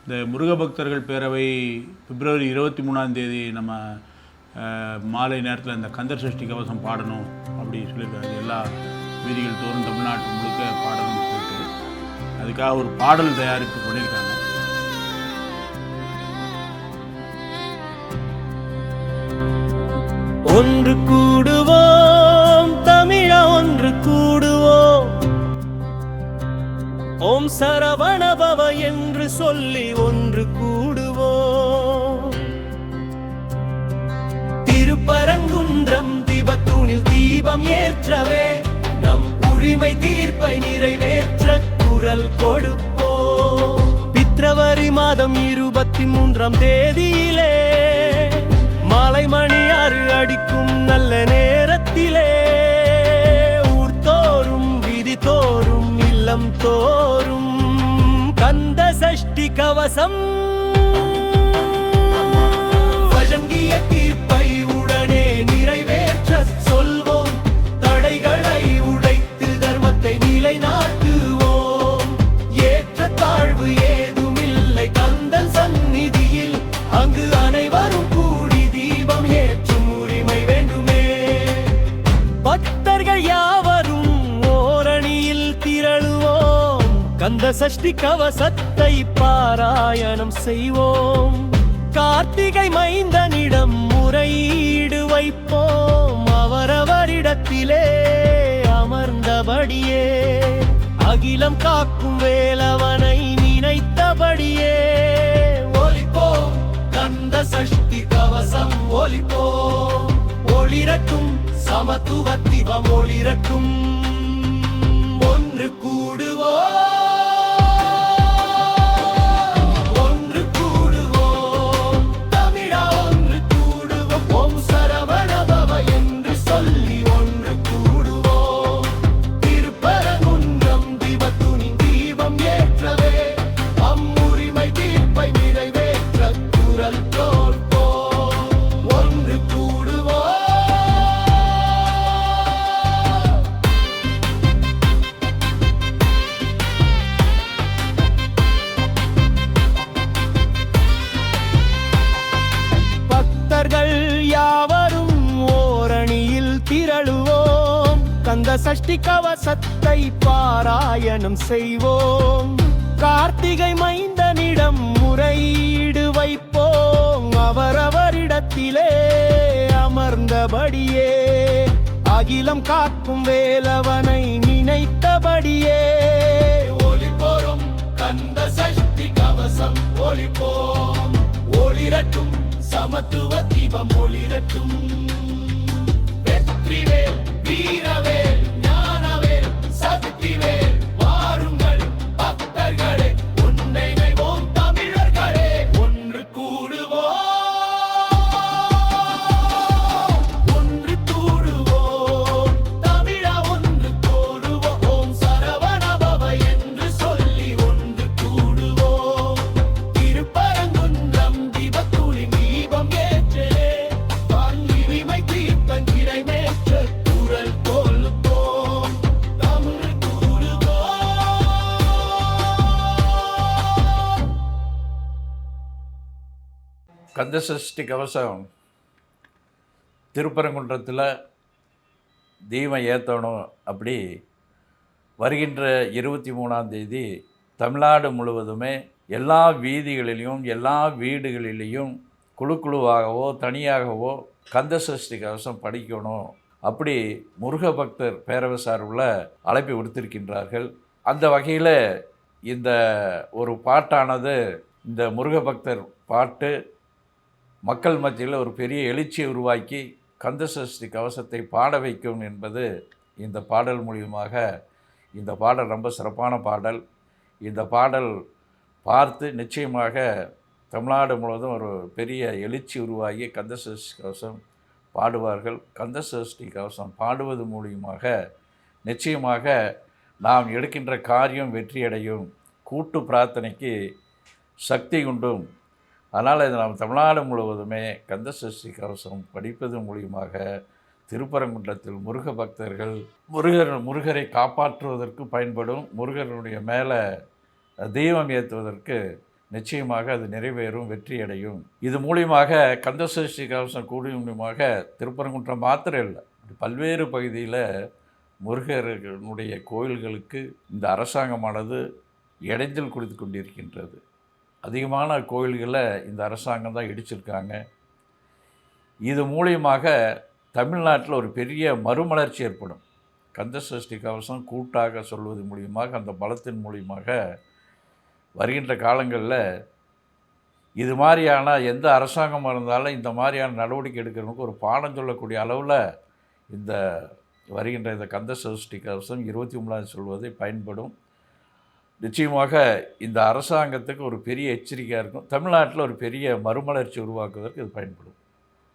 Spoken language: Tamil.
இந்த முருக பக்தர்கள் பேரவை பிப்ரவரி 23 நம்ம மாலை நேரத்தில் இந்த கந்தர் சஷ்டி கவசம் பாடணும் அப்படி சொல்லியிருக்காரு. எல்லா வீதிகள் தோறும் தமிழ்நாட்டு முழுக்க பாடணும்னு சொல்லிட்டு அதுக்காக ஒரு பாடல் தயாரிப்பு பண்ணியிருக்காங்க. ஒன்று கூடுவோம் தமிழா, ஒன்று கூடுவோம், ஓம் சரவணபவ என்று சொல்லி ஒன்று கூடுவோம். திருப்பரங்குன்றம் தீபத்தூணில் தீபம் ஏற்றவே, நம் உரிமை தீர்ப்பை நிறைவேற்ற குரல் கொடுப்போம். பிப்ரவரி மாதம் 23ஆம் தேதியிலே மாலை மணி 6 அடிக்கும் நல்ல நேரத்திலே ஊர் தோறும் வீதி தோறும் இல்லம் தோறும் கந்த சஷ்டி கவசம் வழங்கிய தீர்ப்பை உடனே நிறைவேற்ற சொல்வோம். தடைகளை உடைத்து தர்மத்தை நிலைநாட்டுவோம். ஏற்ற தாழ்வு ஏதுமில்லை கந்தன் சந்நிதியில், அங்கு அனைவரும் கூடி தீபம் ஏற்றும் உரிமை வேண்டுமே. பக்தர்கள் யாவரும் ஓரணியில் திரளுவோம். கந்த சஷ்டி கவசத்தை பாராயணம் செய்வோம். கார்த்திகை மைந்தனிடம் முறையீடு வைப்போம். அவரவரிடத்திலே அமர்ந்தபடியே அகிலம் காக்கும் வேலவனை நினைத்தபடியே ஒலிப்போம். கந்த சஷ்டி கவசம் ஒலிப்போம். ஒளிரட்டும் சமத்துவ தீபம் ஒளிரட்டும். ஒன்று கூடுவோம், ஒன்று கூடுவோம் தமிழா, ஒன்று கூடுவோம். ஓம் சரவணபவ என்று சொல்லி ஒன்று கூடுவோம். திருப்பரங்குன்றம் தீபத்துணி தீபம் ஏற்றவே, அம்முரிமை தீர்ப்பை நிறைவேற்ற குரல் கொடுப்போம். ஒன்று கூடுவோம். பக்தர்கள் யாவரும் ஓரணியில் திரளுவோம். கந்த சஷ்டி கவசத்தை பாராயணம் செய்வோம். கார்த்திகை மைந்தனிடம் முறையீடு வைப்போம். அவரவரிடத்திலே அமர்ந்தபடியே அகிலம் காக்கும் வேலவனை நினைத்தபடியே ஒலிப்போம். கந்த சஷ்டி கவசம் ஒலிப்போம். ஒளிரட்டும் சமத்துவ தீபம் ஒளிரட்டும். வெற்றிவேல் வீரவேல் ஞானவேல் சக்திவேல் வாருங்கள் பக்தர்களே, உன்னை வைவோம் தமிழர்களே. ஒன்று கூடுவோம், ஒன்று கூடுவோம் தமிழா, ஒன்று கூடுவோம். ஓம் சரவணபவ என்று சொல்லி ஒன்று கூடுவோம். திருப்பரங்குன்றம் தீபத்துளி தீபம் ஏற்றே, உரிமை தீர்ப்பை நிறைவேற்ற குரல் கொடுப்போம். தமிழ் கூடுவோம். கந்தசஷ்டி கவசம் திருப்பரங்குன்றத்தில் தீபம் ஏற்றணும். அப்படி வருகின்ற 23ஆம் தேதி தமிழ்நாடு முழுவதுமே எல்லா வீதிகளிலையும் எல்லா வீடுகளிலேயும் குழுவாகவோ தனியாகவோ கந்தசஷ்டி கவசம் படிக்கணும். அப்படி முருக பக்தர் பேரவை சார்பில் அழைப்பை விடுத்திருக்கின்றார்கள். அந்த வகையில் இந்த ஒரு பாட்டானது, இந்த முருக பக்தர் பாட்டு மக்கள் மத்தியில் ஒரு பெரிய எழுச்சியை உருவாக்கி கந்தசஷ்டி கவசத்தை பாட வைக்கும் என்பது இந்த பாடல் மூலியமாக. இந்த பாடல் ரொம்ப சிறப்பான பாடல். இந்த பாடல் பார்த்து நிச்சயமாக தமிழ்நாடு முழுவதும் ஒரு பெரிய எழுச்சி உருவாகி கந்தசஷ்டி கவசம் பாடுவார்கள். கந்தசஷ்டி கவசம் பாடுவது மூலியமாக நிச்சயமாக நாம் எடுக்கின்ற காரியம் வெற்றியடையும். கூட்டு பிரார்த்தனைக்கு சக்தி உண்டும். அதனால் இது நாம் தமிழ்நாடு முழுவதுமே கந்தசஷ்டி கவசம் படிப்பது மூலியமாக திருப்பரங்குன்றத்தில் முருக பக்தர்கள் முருகரை காப்பாற்றுவதற்கு பயன்படும், முருகனுடைய மேலே தெய்வம் ஏற்றுவதற்கு நிச்சயமாக அது நிறைவேறும், வெற்றியடையும். இது மூலியமாக கந்தசஷ்டி கவசம் கூடி மூலியமாக திருப்பரங்குன்றம் மாத்திரம் இல்லை, பல்வேறு பகுதியில் முருகனுடைய கோயில்களுக்கு இந்த அரசாங்கமானது இடைஞ்சல் கொடுத்து கொண்டிருக்கின்றது. அதிகமான கோயில்களை இந்த அரசாங்கம் தான் இடிச்சிருக்காங்க. இது மூலியமாக தமிழ்நாட்டில் ஒரு பெரிய மறுமலர்ச்சி ஏற்படும். கந்தசஷ்டி கவசம் கூட்டாக சொல்வது மூலியமாக, அந்த பலத்தின் மூலியமாக வருகின்ற காலங்களில் இது மாதிரியான எந்த அரசாங்கமாக இருந்தாலும் இந்த மாதிரியான நடவடிக்கை எடுக்கிறவங்களுக்கு ஒரு பாடம் சொல்லக்கூடிய அளவில் இந்த வருகின்ற இந்த கந்தசஷ்டி கவசம் 23 சொல்வதை பயன்படும். நிச்சயமாக இந்த அரசாங்கத்துக்கு ஒரு பெரிய எச்சரிக்கையாக இருக்கும். தமிழ்நாட்டில் ஒரு பெரிய மறுமலர்ச்சி உருவாக்குவதற்கு இது பயன்படும்.